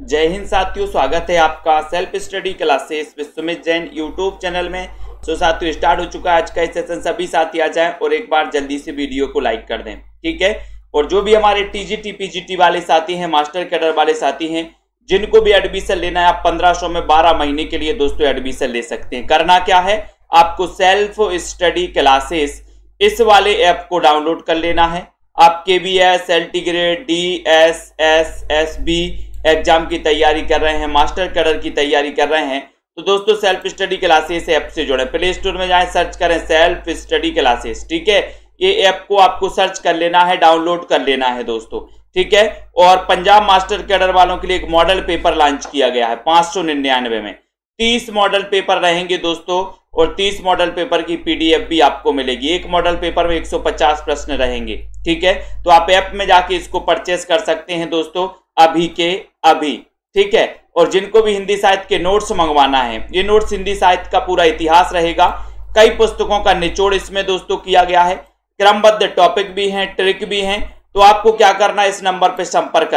जय हिंद साथियों, स्वागत है आपका self study classes with Sumit Jain YouTube channel में। सो साथियों, स्टार्ट हो चुका है आज का सेशन। सभी साथी आ जाएं और एक बार जल्दी से वीडियो को लाइक कर दें, ठीक है। और जो भी हमारे टीजीटी पीजीटी वाले साथी हैं, मास्टर कैडर वाले साथी हैं, जिनको भी एडमिशन लेना है, आप 1500 में 12 महीने के लिए दोस्तों एडमिशन ले सकते हैं। करना क्या है, आपको सेल्फ स्टडी क्लासेस इस वाले ऐप को डाउनलोड कर लेना है। आप KBS, एल्टीग्रेड, DSS, SB एग्जाम की तैयारी कर रहे हैं, मास्टर कैडर की तैयारी कर रहे हैं, तो दोस्तों सेल्फ स्टडी क्लासेस ऐप से जुड़े। प्ले स्टोर में जाएं, सर्च करें सेल्फ स्टडी क्लासेस, ठीक है। ये ऐप को आपको सर्च कर लेना है, डाउनलोड कर लेना है दोस्तों, ठीक है। और पंजाब मास्टर कैडर वालों के लिए एक मॉडल पेपर लॉन्च किया गया है 599 में। 30 मॉडल पेपर रहेंगे दोस्तों, और 30 मॉडल पेपर की PDF भी आपको मिलेगी। एक मॉडल पेपर में 150 प्रश्न रहेंगे, ठीक है। तो आप ऐप में जाके इसको परचेस कर सकते हैं दोस्तों, अभी के अभी, ठीक है। और जिनको भी हिंदी साहित्य के नोट्स मंगवाना है, ये नोट्स हिंदी साहित्य का पूरा इतिहास रहेगा। कई पुस्तकों का निचोड़ इसमें दोस्तों किया गया है, क्रमबद्ध टॉपिक भी हैं, ट्रिक भी हैं। तो आपको क्या करना है, इस नंबर पे संपर्क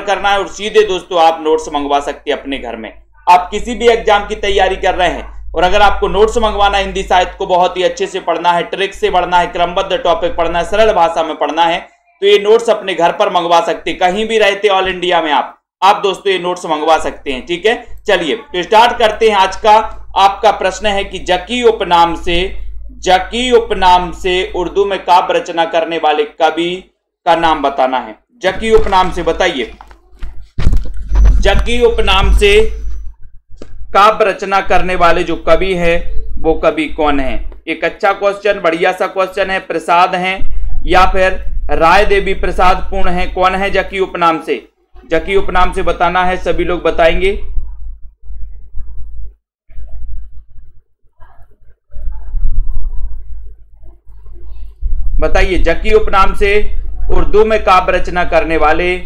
करना है और सीधे दोस्तों आप नोट्स मंगवा सकते हैं अपने घर में। आप किसी भी एग्जाम की तैयारी कर रहे हैं और अगर आपको नोट्स मंगवाना है, हिंदी साहित्य को बहुत ही अच्छे से पढ़ना है, ट्रिक से पढ़ना है, क्रमबद्ध टॉपिक पढ़ना है, सरल भाषा में पढ़ना है, तो ये नोट्स अपने घर पर मंगवा सकते हैं। कहीं भी रहते ऑल इंडिया में आप दोस्तों ये नोट्स मंगवा सकते हैं, ठीक है। चलिए तो स्टार्ट करते हैं। आज का आपका प्रश्न है कि जकी उपनाम से उर्दू में काव्य रचना करने वाले कवि का नाम बताना है। जकी उपनाम से बताइए, जकी उपनाम से काव्य रचना करने वाले जो कवि है वो कवि कौन है। एक अच्छा क्वेश्चन, बढ़िया सा क्वेश्चन है। प्रसाद हैं या फिर राय देवी प्रसाद पूर्ण है, कौन है जकी उपनाम से? जकी उपनाम से बताना है, सभी लोग बताएंगे। बताइए, जकी उपनाम से उर्दू में काव्य रचना करने वाले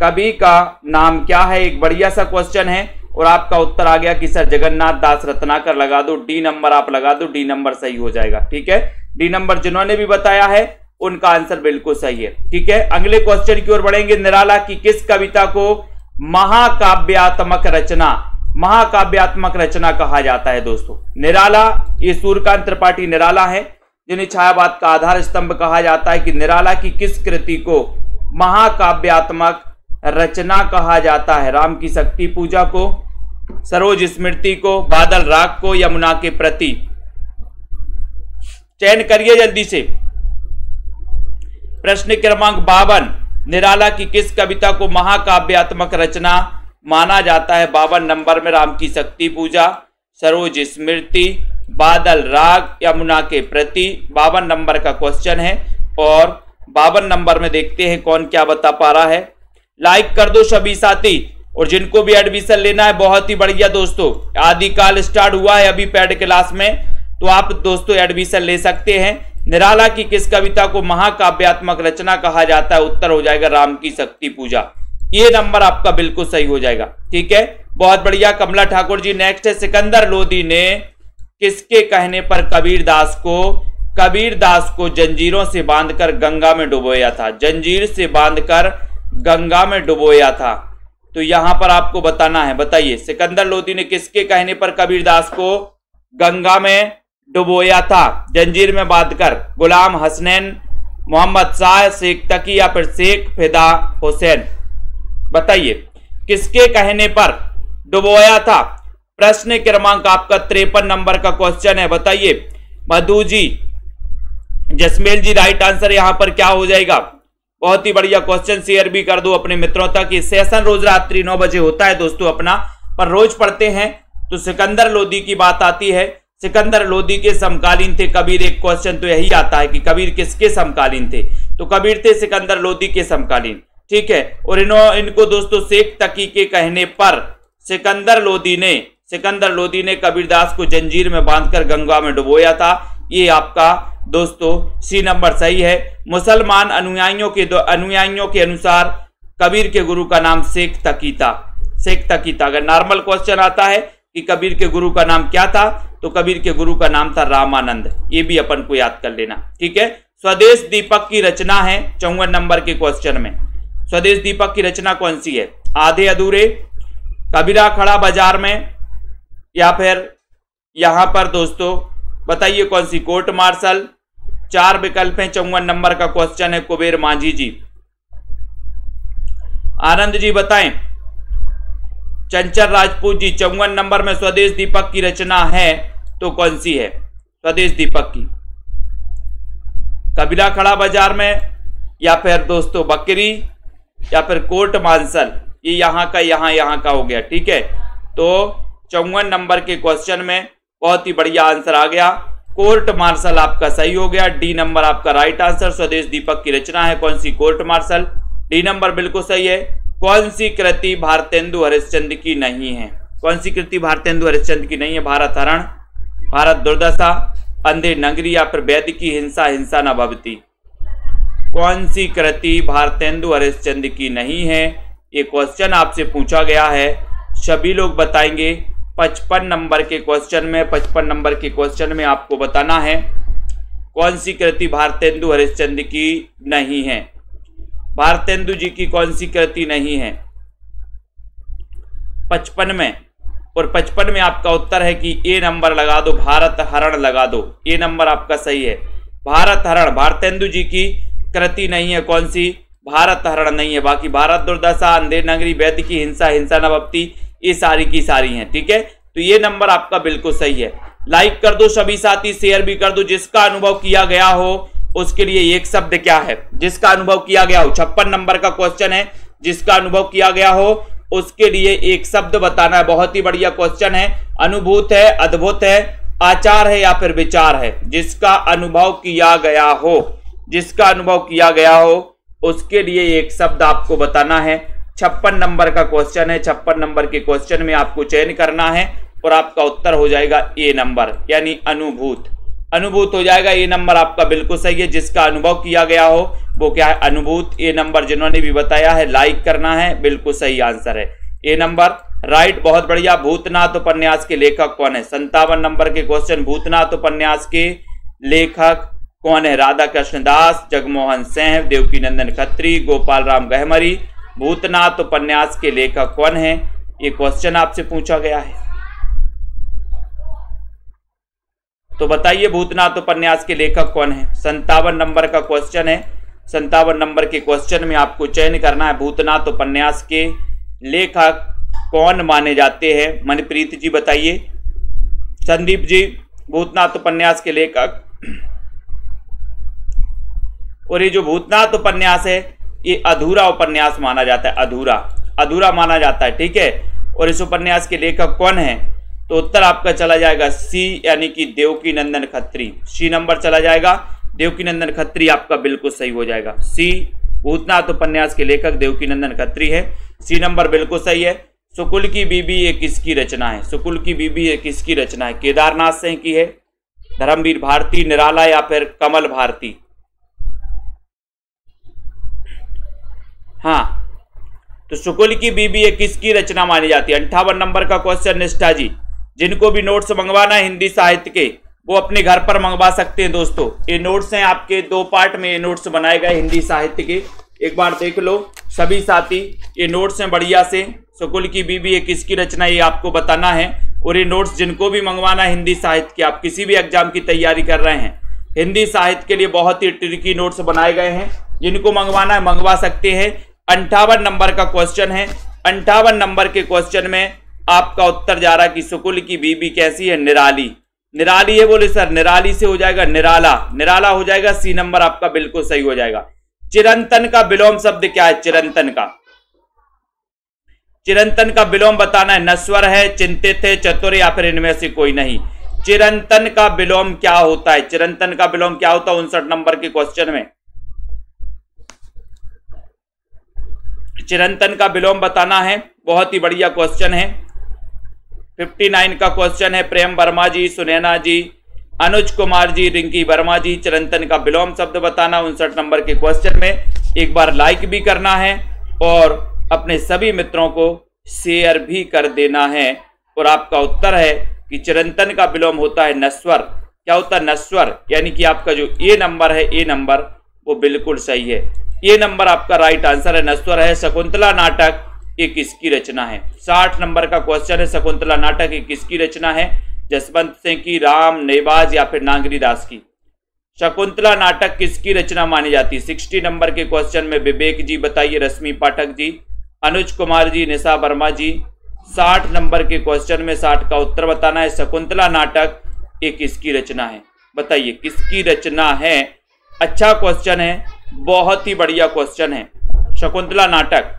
कवि का नाम क्या है? एक बढ़िया सा क्वेश्चन है और आपका उत्तर आ गया कि सर जगन्नाथ दास रत्नाकर लगा दो, D नंबर आप लगा दो, D नंबर सही हो जाएगा, ठीक है। D नंबर जिन्होंने भी बताया है उनका आंसर बिल्कुल सही है, ठीक है। अगले क्वेश्चन की ओर बढ़ेंगे। निराला की किस कविता को महाकाव्यात्मक रचना कहा जाता है दोस्तों? निराला, ये सूर्यकांत त्रिपाठी निराला है, जिन्हें छायावाद का आधार स्तंभ कहा जाता है। कि निराला की किस कृति को महाकाव्यात्मक रचना कहा जाता है? राम की शक्ति पूजा को, सरोज स्मृति को, बादल राग को, यमुना के प्रति? चयन करिए जल्दी से। प्रश्न क्रमांक 52, निराला की किस कविता को महाकाव्यात्मक रचना माना जाता है? 52 नंबर में राम की शक्ति पूजा, सरोज स्मृति, बादल राग, यमुना के प्रति। 52 नंबर का क्वेश्चन है और 52 नंबर में देखते हैं कौन क्या बता पा रहा है। लाइक कर दो सभी साथी। और जिनको भी एडमिशन लेना है, बहुत ही बढ़िया दोस्तों, आदिकाल स्टार्ट हुआ है अभी पेड क्लास में, तो आप दोस्तों एडमिशन ले सकते हैं। निराला की किस कविता को महाकाव्यात्मक रचना कहा जाता है? उत्तर हो जाएगा राम की शक्ति पूजा। ये नंबर आपका बिल्कुल सही हो जाएगा, ठीक है। बहुत बढ़िया। कमला ठाकुर जी नेक्स्ट है। सिकंदर लोदी ने किसके कहने पर कबीरदास को जंजीरों से बांधकर गंगा में डुबोया था? जंजीर से बांधकर गंगा में डुबोया था, तो यहां पर आपको बताना है। बताइए, सिकंदर लोदी ने किसके कहने पर कबीरदास को गंगा में डुबोया था जंजीर में बांधकर? गुलाम हसनैन, मोहम्मद शाह, शेख तकी या फिर शेख फिदा हुसैन? बताइए, किसके कहने पर डुबोया था? प्रश्न क्रमांक आपका 53 नंबर का क्वेश्चन है। बताइए मधु जी, जसमेल जी, राइट आंसर यहां पर क्या हो जाएगा? बहुत ही बढ़िया क्वेश्चन, शेयर भी कर दो अपने मित्रों तक। ये सेशन रोज रात्रि 9 बजे होता है दोस्तों अपना, पर रोज पढ़ते हैं। तो सिकंदर लोदी की बात आती है, सिकंदर लोदी के समकालीन थे कबीर। एक क्वेश्चन तो यही आता है कि कबीर किसके समकालीन थे? तो कबीर थे सिकंदर लोदी के समकालीन, ठीक है। और इनको दोस्तों शेख तकी के कहने पर सिकंदर लोदी ने कबीरदास को जंजीर में बांधकर गंगा में डुबोया था। ये आपका दोस्तों C नंबर सही है। मुसलमान अनुयायियों के अनुसार कबीर के गुरु का नाम शेख तकी था। अगर नॉर्मल क्वेश्चन आता है कि कबीर के गुरु का नाम क्या था, तो कबीर के गुरु का नाम था रामानंद। ये भी अपन को याद कर लेना, ठीक है। स्वदेश दीपक की रचना है 54 नंबर के क्वेश्चन में। स्वदेश दीपक की रचना कौन सी है? आधे अधूरे, कबीरा खड़ा बाजार में, या फिर यहां पर दोस्तों बताइए कौन सी, कोर्ट मार्शल। 4 विकल्प हैं। 54 नंबर का क्वेश्चन है कुबेर मांझी जी। आनंद जी बताएं। चंचल राजपूत जी 54 नंबर में स्वदेश दीपक की रचना है तो कौन सी है? स्वदेश दीपक की। कबीरा खड़ा बाजार में, या फिर दोस्तों बकरी, या फिर कोर्ट मार्शल। ये यहां का यहां का हो गया। ठीक है, तो 54 नंबर के क्वेश्चन में बहुत ही बढ़िया आंसर आ गया। कोर्ट मार्शल आपका सही हो गया। डी नंबर आपका राइट आंसर। स्वदेश दीपक की रचना है कौन सी? Court martial. डी नंबर बिल्कुल सही है। कौन सी कृति भारतेंदु हरिश्चंद्र की नहीं है? कौन सी कृति भारतेंदु हरिश्चंद्र की नहीं है? भारत हरण, भारत दुर्दशा, अंधे नगरी, या फिर वैद्य की हिंसा हिंसा न भवती। कौन सी कृति भारतेंदु हरिश्चंद्र की नहीं है? ये क्वेश्चन आपसे पूछा गया है, सभी लोग बताएंगे। 55 नंबर के क्वेश्चन में, 55 नंबर के क्वेश्चन में आपको बताना है कौन सी कृति भारतेंदु हरिश्चंद्र की नहीं है। भारतेंदु जी की कौन सी कृति नहीं है 55 में? और 55 में आपका उत्तर है कि ए नंबर लगा दो, भारत हरण लगा दो। ए नंबर आपका सही है। भारत हरण भारतेंदु जी की कृति नहीं है। कौन सी? भारत हरण नहीं है। बाकी भारत दुर्दशा, अंधेर नगरी, वैद्य की हिंसा हिंसा न भवती, ये सारी की सारी हैं। ठीक है, तो ये नंबर आपका बिल्कुल सही है। लाइक कर दो सभी साथी, शेयर भी कर दो। जिसका अनुभव किया गया हो उसके लिए एक शब्द क्या है? जिसका अनुभव किया गया हो, 56 नंबर का क्वेश्चन है। जिसका अनुभव किया गया हो उसके लिए एक शब्द बताना है। बहुत ही बढ़िया क्वेश्चन है। अनुभूत है, अद्भुत है, आचार है, या फिर विचार है? जिसका अनुभव किया गया हो, जिसका अनुभव किया गया हो उसके लिए एक शब्द आपको बताना है। 56 नंबर का क्वेश्चन है। 56 नंबर के क्वेश्चन में आपको चयन करना है और आपका उत्तर हो जाएगा ए नंबर, यानी अनुभूत। अनुभूत हो जाएगा। ए नंबर आपका बिल्कुल सही है। जिसका अनुभव किया गया हो वो क्या है? अनुभूत। ए नंबर जिन्होंने भी बताया है लाइक करना है, बिल्कुल सही आंसर है ए नंबर, राइट, बहुत बढ़िया। भूतनाथ उपन्यास के लेखक कौन है? 57 नंबर के क्वेश्चन, भूतनाथ उपन्यास के लेखक कौन है? राधा कृष्ण दास, जगमोहन सिंह, देवकीनंदन खत्री, गोपाल राम गहमरी। भूतनाथ उपन्यास के लेखक कौन है? ये क्वेश्चन आपसे पूछा गया है, तो बताइए भूतनाथ उपन्यास के लेखक कौन है? 57 नंबर का क्वेश्चन है। 57 नंबर के क्वेश्चन में आपको चयन करना है भूतनाथ उपन्यास के लेखक कौन माने जाते हैं। मनप्रीत जी बताइए। संदीप जी, भूतनाथ उपन्यास के लेखक। और ये जो भूतनाथ उपन्यास है ये अधूरा उपन्यास माना जाता है। अधूरा, अधूरा माना जाता है। ठीक है, और इस उपन्यास के लेखक कौन है? तो उत्तर आपका चला जाएगा सी, यानी कि देवकीनंदन खत्री। सी नंबर चला जाएगा। देवकीनंदन खत्री आपका बिल्कुल सही हो जाएगा। सी, भूतनाथ उपन्यास के लेखक देवकीनंदन खत्री है। सी नंबर बिल्कुल सही है। सुकुल की बीबी ये किसकी रचना है? सुकुल की बीबी ये किसकी रचना है? केदारनाथ सिंह की है, धर्मवीर भारती, निराला, या फिर कमल भारती? हाँ, तो सुकुल की बीबी ये किसकी रचना मानी जाती है? 58 नंबर का क्वेश्चन। निष्ठा जी, जिनको भी नोट्स मंगवाना है हिंदी साहित्य के वो अपने घर पर मंगवा सकते हैं। दोस्तों ये नोट्स हैं आपके, 2 पार्ट में ये नोट्स बनाए गए हिंदी साहित्य के, एक बार देख लो सभी साथी। ये नोट्स हैं बढ़िया से। सुकुल की बीबी ये किसकी रचना ये आपको बताना है। और ये नोट्स जिनको भी मंगवाना है हिंदी साहित्य के, आप किसी भी एग्जाम की तैयारी कर रहे हैं, हिंदी साहित्य के लिए बहुत ही ट्रिकी नोट्स बनाए गए हैं। जिनको मंगवाना है मंगवा सकते हैं। 58 नंबर का क्वेश्चन है। 58 नंबर के क्वेश्चन में आपका उत्तर जा रहा है कि सुकुल की बीबी कैसी है? निराली। निराली है बोले सर, निराली से हो जाएगा निराला, निराला हो जाएगा। सी नंबर आपका बिल्कुल सही हो जाएगा। चिरंतन का विलोम शब्द क्या है? चिरंतन का, चिरंतन का विलोम बताना है। नश्वर है, चिंतित है, चतुर, या फिर इनमें से कोई नहीं। चिरंतन का विलोम क्या होता है? चिरंतन का विलोम क्या होता है? 59 नंबर के क्वेश्चन में चिरंतन का विलोम बताना है। बहुत ही बढ़िया क्वेश्चन है। 59 का क्वेश्चन है। प्रेम वर्मा जी, सुनैना जी, अनुज कुमार जी, रिंकी वर्मा जी, चिरंतन का विलोम शब्द बताना। 59 नंबर के क्वेश्चन में एक बार लाइक भी करना है और अपने सभी मित्रों को शेयर भी कर देना है। और आपका उत्तर है कि चिरंतन का विलोम होता है नश्वर। क्या होता है? नश्वर, यानी कि आपका जो ए नंबर है, ए नंबर वो बिल्कुल सही है। ये नंबर आपका राइट आंसर है, नश्वर है। शकुंतला नाटक ये किसकी रचना है। 60 नंबर का क्वेश्चन है, शकुंतला नाटक ये किसकी रचना है। जसवंत सिंह की, राम, नेबाज या फिर नागरी दास की। शकुंतला नाटक किसकी रचना मानी जाती है। 60 नंबर के क्वेश्चन में विवेक जी बताइए, रश्मि पाठक जी, अनुज कुमार जी, निशा वर्मा जी। 60 नंबर के क्वेश्चन में 60 का उत्तर बताना है। शकुंतला नाटक ये किसकी रचना है, बताइए किसकी रचना है। अच्छा क्वेश्चन है, बहुत ही बढ़िया क्वेश्चन है। शकुंतला नाटक,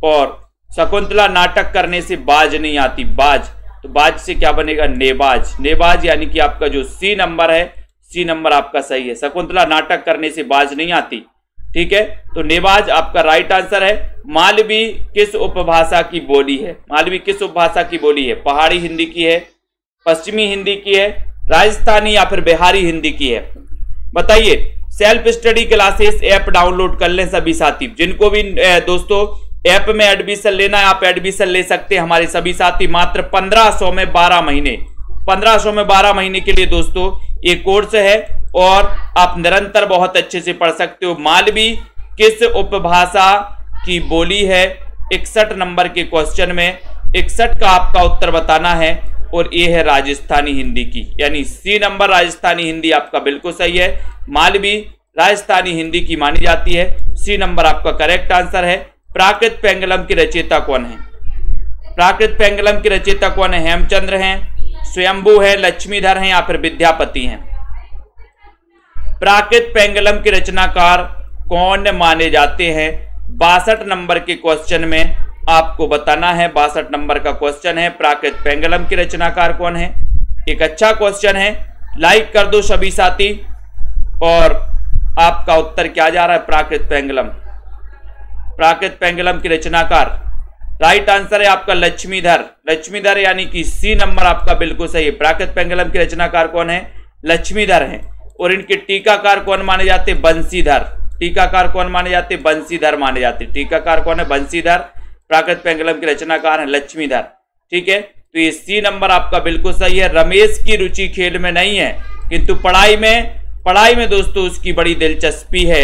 और शकुंतला नाटक करने से बाज नहीं आती, बाज, तो बाज से क्या बनेगा, नेबाज। नेबाज यानी कि आपका जो सी नंबर है, सी नंबर आपका सही है। शकुंतला नाटक करने से बाज नहीं आती, ठीक है, तो नेबाज आपका राइट आंसर है। मालवी किस उपभाषा की बोली है। मालवी किस उपभाषा की बोली है। पहाड़ी हिंदी की है, पश्चिमी हिंदी की है, राजस्थानी या फिर बिहारी हिंदी की है, बताइए। Self study classes app download कर लें सभी साथी। जिनको भी दोस्तों ऐप में एडमिशन लेना है, आप एडमिशन ले सकते हैं हमारे सभी साथी। मात्र 1500 में 12 महीने, 1500 में 12 महीने के लिए दोस्तों ये कोर्स है, और आप निरंतर बहुत अच्छे से पढ़ सकते हो। मालवी किस उपभाषा की बोली है। 61 नंबर के क्वेश्चन में 61 का आपका उत्तर बताना है, और ये है राजस्थानी हिंदी की, यानी सी नंबर राजस्थानी हिंदी आपका बिल्कुल सही है। मालवी राजस्थानी हिंदी की मानी जाती है, सी नंबर आपका करेक्ट आंसर है। प्राकृत पेंगलम की रचयिता कौन है। प्राकृत पेंगलम की रचयिता कौन है। हेमचंद्र हैं, स्वयंभू है, लक्ष्मीधर हैं या फिर विद्यापति हैं। प्राकृत पेंगलम के रचनाकार कौन माने जाते हैं। 62 नंबर के क्वेश्चन में आपको बताना है। 62 नंबर का क्वेश्चन है, प्राकृत पेंगलम के रचनाकार कौन है। एक अच्छा क्वेश्चन है, लाइक कर दो सभी साथी। और आपका उत्तर क्या जा रहा है, प्राकृत पेंगलम। प्राकृत पेंगलम की रचनाकार राइट आंसर है आपका लक्ष्मीधर। लक्ष्मीधर यानी कि सी नंबर आपका बिल्कुल सही है। प्राकृत पेंगलम के रचनाकार कौन है, लक्ष्मीधर हैं। और इनके टीकाकार कौन माने जाते, बंसीधर। टीकाकार कौन माने जाते, बंसीधर माने जाते। टीकाकार कौन है, बंसीधर। प्राकृत पेंगलम के रचनाकार है लक्ष्मीधर, ठीक है, तो ये सी नंबर आपका बिल्कुल सही है। रमेश की रुचि खेल में नहीं है, किंतु पढ़ाई में दोस्तों उसकी बड़ी दिलचस्पी है।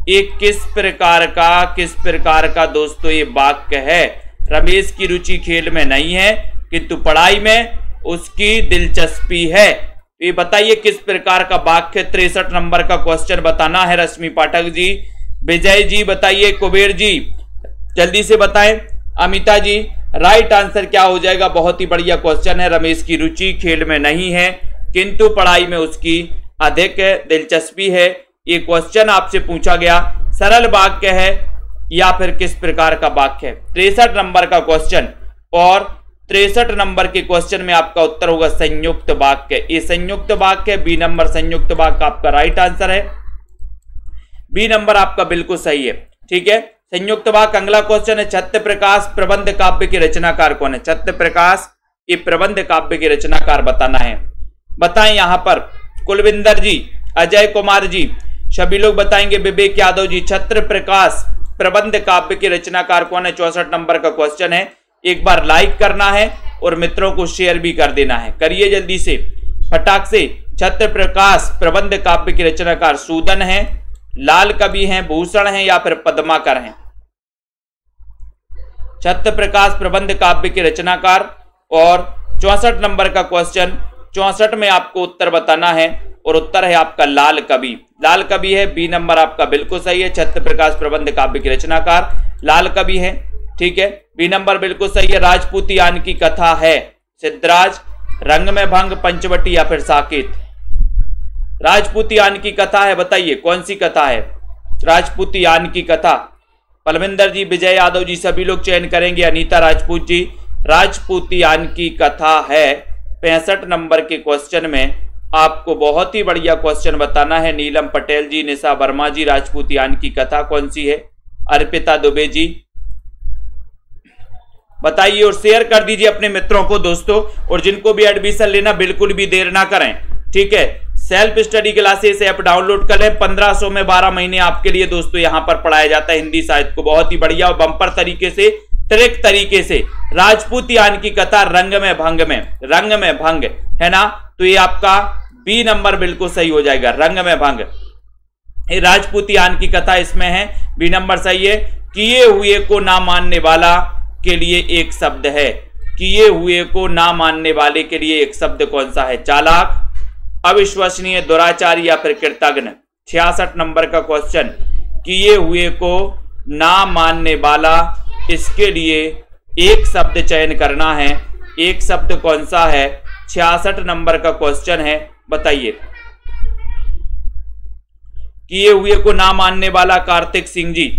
एक किस प्रकार का दोस्तों ये वाक्य है। रमेश की रुचि खेल में नहीं है, किंतु पढ़ाई में उसकी दिलचस्पी है। तो ये बताइए किस प्रकार का वाक्य। 63 नंबर का क्वेश्चन बताना है। रश्मि पाठक जी, विजय जी बताइए, कुबेर जी जल्दी से बताएं, अमिता जी राइट आंसर क्या हो जाएगा। बहुत ही बढ़िया क्वेश्चन है। रमेश की रुचि खेल में नहीं है, किंतु पढ़ाई में उसकी अधिक दिलचस्पी है। ये क्वेश्चन आपसे पूछा गया, सरल वाक्य है या फिर किस प्रकार का वाक्य है। 63 नंबर का क्वेश्चन, और 63 नंबर के क्वेश्चन में आपका उत्तर होगा संयुक्त वाक्य। ये संयुक्त वाक्य है, बी नंबर संयुक्त वाक्य आपका राइट आंसर है। बी नंबर आपका बिल्कुल सही है, ठीक है, संयुक्त वाक्य। अगला क्वेश्चन है, छत्र प्रकाश प्रबंध काव्य के रचनाकार कौन है। छत्र प्रकाश ये प्रबंध काव्य के रचनाकार बताना है। बताएं यहां पर कुलविंदर जी, अजय कुमार जी, सभी लोग बताएंगे। विवेक यादव जी, छत्र प्रकाश प्रबंध काव्य के रचनाकार कौन है। 64 नंबर का क्वेश्चन है। एक बार लाइक करना है और मित्रों को शेयर भी कर देना है, करिए जल्दी से फटाक से। छत्र प्रकाश प्रबंध काव्य के रचनाकार सूदन है, लाल कवि हैं, भूषण हैं या फिर पद्माकर हैं। छत्र प्रकाश प्रबंध काव्य के रचनाकार। और 64 नंबर का क्वेश्चन, 64 में आपको उत्तर बताना है, और उत्तर है आपका लाल कवि। लाल कवि है, बी नंबर आपका बिल्कुल सही है। छत्र प्रकाश प्रबंध काव्य के रचनाकार लाल कवि है, ठीक है, बी नंबर बिल्कुल सही है। राजपूतियान की कथा है, सिद्धराज, रंग में भंग, पंचवटी या फिर साकेत। राजपूतियान की कथा है, बताइए कौन सी कथा है। राजपूतियान की कथा, पलविंदर जी, विजय यादव जी सभी लोग चयन करेंगे। अनीता राजपूत जी, राजपूतियान की कथा है। 65 नंबर के क्वेश्चन में आपको बहुत ही बढ़िया क्वेश्चन बताना है। नीलम पटेल जी, निशा वर्मा जी, राजपूतियान की कथा कौन सी है। अर्पिता दुबे जी बताइए, और शेयर कर दीजिए अपने मित्रों को दोस्तों। और जिनको भी एडमिशन लेना बिल्कुल भी देर ना करें, ठीक है। Self study classes app download कर लें। 1500 में 12 महीने आपके लिए दोस्तों यहां पर पढ़ाया जाता है हिंदी साहित्य को बहुत ही बढ़िया और बम्पर तरीके से, त्रिक तरीके से। राजपूतियान की कथा रंग में भंग है ना, तो ये आपका बी नंबर बिल्कुल सही हो जाएगा। रंग में भंग, ये राजपूतियान की कथा इसमें है, बी नंबर सही है। किए हुए को ना मानने वाला, के लिए एक शब्द है। किए हुए को ना मानने वाले के लिए एक शब्द कौन सा है? चालाक, अविश्वसनीय, दुराचारी या फिर कृतज्ञ। 66 नंबर का क्वेश्चन, किए हुए को ना मानने वाला, इसके लिए एक शब्द चयन करना है। एक शब्द कौन सा है? 66 नंबर का क्वेश्चन है, बताइए। किए हुए को ना मानने वाला कार्तिक सिंह जी,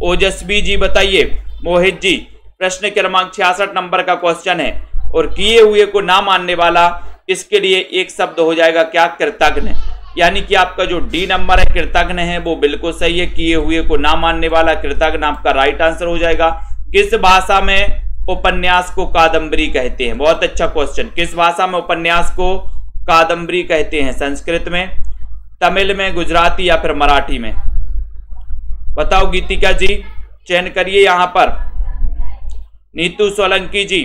ओजस्वी जी बताइए, मोहित जी। प्रश्न क्रमांक 66 नंबर का क्वेश्चन है और किए हुए को ना मानने वाला, इसके लिए एक शब्द हो जाएगा क्या? कृतज्ञ। यानी कि आपका जो डी नंबर है कृतज्ञ है वो बिल्कुल सही है। किए हुए को ना मानने वाला कृतज्ञ आपका राइट आंसर हो जाएगा। किस भाषा में उपन्यास को कादम्बरी कहते हैं? बहुत अच्छा क्वेश्चन। किस भाषा में उपन्यास को कादम्बरी कहते हैं? संस्कृत में, तमिल में, गुजराती या फिर मराठी में? बताओ गीतिका जी, चयन करिए यहां पर। नीतू सोलंकी जी,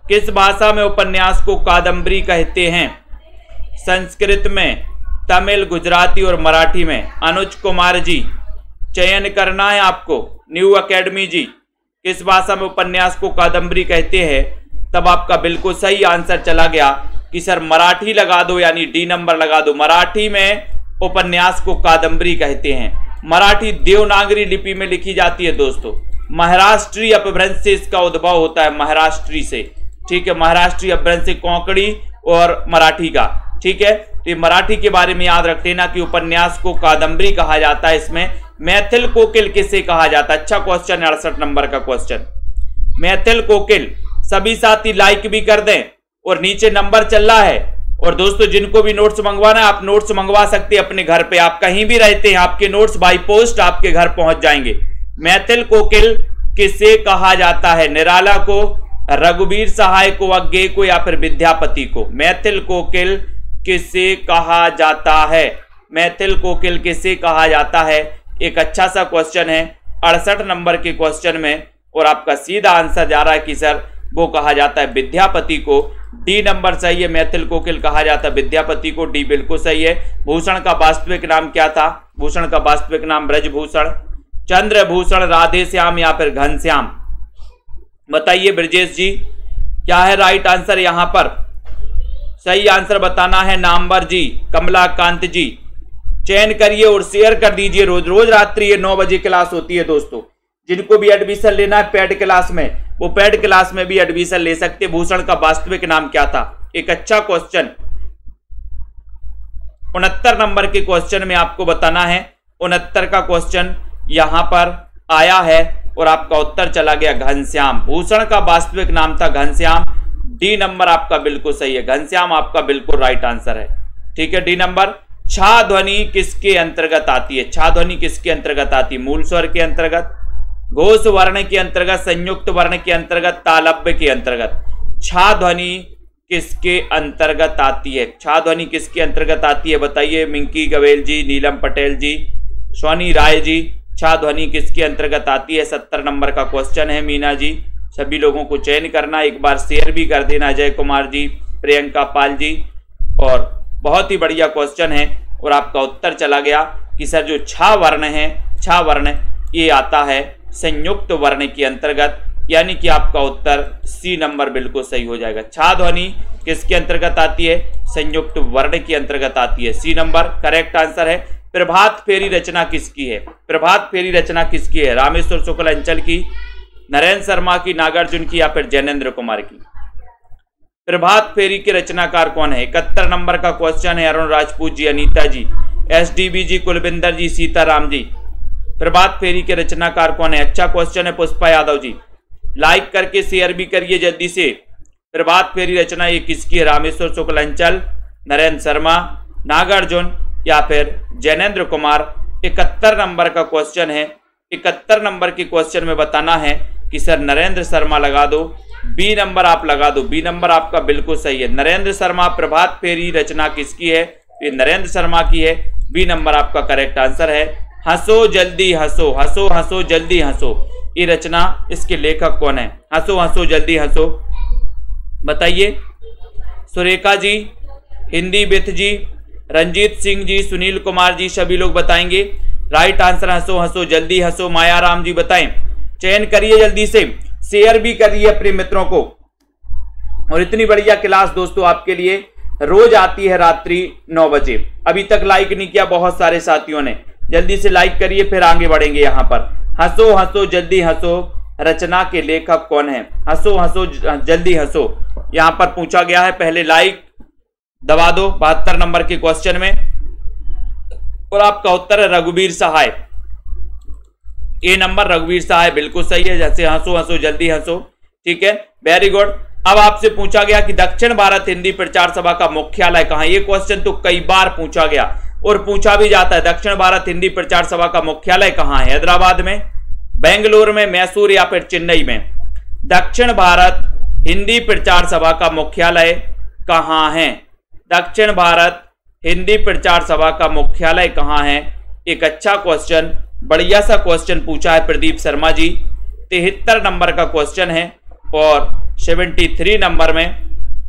किस भाषा में उपन्यास को कादम्बरी कहते हैं? संस्कृत में, तमिल, गुजराती और मराठी में? अनुज कुमार जी, चयन करना है आपको। न्यू एकेडमी जी, किस भाषा में उपन्यास को कादम्बरी कहते हैं? तब आपका बिल्कुल सही आंसर चला गया कि सर मराठी लगा दो, यानी डी नंबर लगा दो। मराठी में उपन्यास को कादम्बरी कहते हैं। मराठी देवनागरी लिपि में लिखी जाती है दोस्तों। महाराष्ट्रीय अपभ्रंश से इसका उद्भव होता है, महाराष्ट्री से, ठीक है। महाराष्ट्रीय अपभ्रंश से कोंकणी और मराठी का, ठीक है। तो मराठी के बारे में याद रख लेना कि उपन्यास को कादम्बरी कहा जाता है। इसमें मैथिल कोकिल किसे कहा जाता है? अच्छा क्वेश्चन, 68 नंबर का क्वेश्चन। मैथिल कोकिल, सभी साथी लाइक भी कर दें और नीचे नंबर चल रहा है। और दोस्तों जिनको भी नोट्स मंगवाना है आप नोट्स मंगवा सकते हैं अपने घर पे। आप कहीं भी रहते हैं, आपके नोट्स बाय पोस्ट आपके घर पहुंच जाएंगे। मैथिल कोकिल किसे कहा जाता है? निराला को, रघुवीर सहाय को, अज्ञेय को या फिर विद्यापति को? मैथिल कोकिल किसे कहा जाता है? मैथिल कोकिल किसे कहा जाता है? एक अच्छा सा क्वेश्चन है 68 नंबर के क्वेश्चन में, और आपका सीधा आंसर जा रहा है कि सर वो कहा जाता है विद्यापति को। डी नंबर सही है, मैथिल कोकिल कहा जाता है विद्यापति को। डी बिल्कुल सही है। भूषण का वास्तविक नाम क्या था? भूषण का वास्तविक नाम ब्रजभूषण, चंद्रभूषण, राधे श्याम या फिर घनश्याम? बताइए ब्रजेश जी, क्या है राइट आंसर यहां पर? सही आंसर बताना है नामवर जी, कमलाकांत जी। चयन करिए और शेयर कर दीजिए। रोज रोज रात्रि ये 9 बजे क्लास होती है दोस्तों। जिनको भी एडमिशन लेना है पेड क्लास में, वो पेड क्लास में भी एडमिशन ले सकते। भूषण का वास्तविक नाम क्या था? एक अच्छा क्वेश्चन। 69 नंबर के क्वेश्चन में आपको बताना है। 69 का क्वेश्चन यहां पर आया है और आपका उत्तर चला गया घनश्याम। भूषण का वास्तविक नाम था घनश्याम। डी नंबर आपका बिल्कुल सही है, घनश्याम आपका बिल्कुल राइट आंसर है, ठीक है। D number. छा ध्वनि किसके अंतर्गत आती है? छा ध्वनि किसके अंतर्गत आती है? मूल स्वर के अंतर्गत, घोष वर्ण के अंतर्गत, संयुक्त वर्ण के अंतर्गत, तालव्य के अंतर्गत? छा ध्वनि किसके अंतर्गत आती है? छा ध्वनि किसके अंतर्गत आती है? बताइए मिंकी गवेल जी, नीलम पटेल जी, सोनी राय जी। छा ध्वनि किसके अंतर्गत आती है? 70 नंबर का क्वेश्चन है मीना जी। सभी लोगों को चयन करना, एक बार शेयर भी कर देना। अजय कुमार जी, प्रियंका पाल जी। और बहुत ही बढ़िया क्वेश्चन है और आपका उत्तर चला गया कि सर जो छा वर्ण है, छा वर्ण ये आता है संयुक्त वर्ण के अंतर्गत, यानी कि आपका उत्तर सी नंबर बिल्कुल सही हो जाएगा। छा ध्वनि किसके अंतर्गत आती है? संयुक्त वर्ण के अंतर्गत आती है। सी नंबर करेक्ट आंसर है। प्रभात फेरी रचना किसकी है? प्रभात फेरी रचना किसकी है? रामेश्वर शुक्ल अंचल की, नरेंद्र शर्मा की, नागार्जुन की या फिर जैनेन्द्र कुमार की? प्रभात फेरी के रचनाकार कौन है? 71 नंबर का क्वेश्चन है। अरुण राजपूत जी, अनीता जी, एसडीबी जी, कुलविंदर जी, सीताराम जी। प्रभात फेरी के रचनाकार कौन है? अच्छा क्वेश्चन है पुष्पा यादव जी। लाइक करके शेयर भी करिए जल्दी से। प्रभात फेरी रचना ये किसकी है? रामेश्वर शुक्ल अंचल, नरेंद्र शर्मा, नागार्जुन या फिर जैनेन्द्र कुमार? 71 नंबर का क्वेश्चन है। 71 नंबर के क्वेश्चन में बताना है कि सर नरेंद्र शर्मा लगा दो। बी नंबर आप लगा दो। बी नंबर आपका बिल्कुल सही है। नरेंद्र शर्मा, प्रभात फेरी रचना किसकी है? ये नरेंद्र शर्मा की है। बी नंबर आपका करेक्ट आंसर है। हंसो जल्दी हंसो, हंसो हंसो जल्दी हंसो, ये रचना, इसके लेखक कौन है? हंसो हंसो जल्दी हंसो, बताइए। सुरेखा जी, हिंदी विथ जी, रंजीत सिंह जी, सुनील कुमार जी, सभी लोग बताएंगे राइट आंसर हंसो हंसो जल्दी हंसो। मायाराम जी बताएं, चयन करिए जल्दी से। शेयर भी करिए अपने मित्रों को। और इतनी बढ़िया क्लास दोस्तों आपके लिए रोज आती है रात्रि 9 बजे। अभी तक लाइक नहीं किया बहुत सारे साथियों ने, जल्दी से लाइक करिए, फिर आगे बढ़ेंगे। यहां पर हंसो हंसो जल्दी हंसो रचना के लेखक कौन है? हंसो हंसो जल्दी हंसो, यहां पर पूछा गया है। पहले लाइक दबा दो 72 नंबर के क्वेश्चन में। और आपका उत्तर है रघुवीर सहाय। ए नंबर रघुवीर सहाय बिल्कुल सही है। जैसे हंसो हंसो जल्दी हंसो, ठीक है, वेरी गुड। अब आपसे पूछा गया कि दक्षिण भारत हिंदी प्रचार सभा का मुख्यालय कहां है? ये क्वेश्चन तो कई बार पूछा गया और पूछा भी जाता है। दक्षिण भारत हिंदी प्रचार सभा का मुख्यालय कहां है? हैदराबाद में, बेंगलुरु में, मैसूर या फिर चेन्नई में? दक्षिण भारत हिंदी प्रचार सभा का मुख्यालय कहां है? दक्षिण भारत हिंदी प्रचार सभा का मुख्यालय कहां है? एक अच्छा क्वेश्चन, बढ़िया सा क्वेश्चन पूछा है प्रदीप शर्मा जी। 73 नंबर का क्वेश्चन है और 73 नंबर में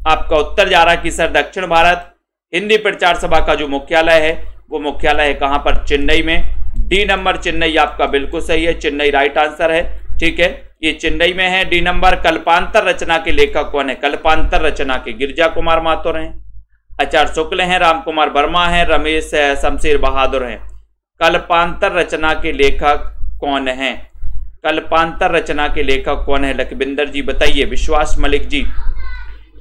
आपका उत्तर जा रहा है कि सर दक्षिण भारत हिंदी प्रचार सभा का जो मुख्यालय है वो मुख्यालय है कहां पर? चेन्नई में। डी नंबर चेन्नई आपका बिल्कुल सही है, चेन्नई राइट आंसर है, ठीक है, ये चेन्नई में है। डी नंबर कल्पांतर रचना के लेखक कौन है? कल्पांतर रचना के गिरजा कुमार माथुर हैं, आचार्य शुक्ल हैं, राम कुमार वर्मा हैं, रमेश शमशेर बहादुर हैं। कल्पांतर रचना के लेखक कौन है? कल्पांतर रचना के लेखक कौन है? लखविंदर जी बताइए। विश्वास मलिक जी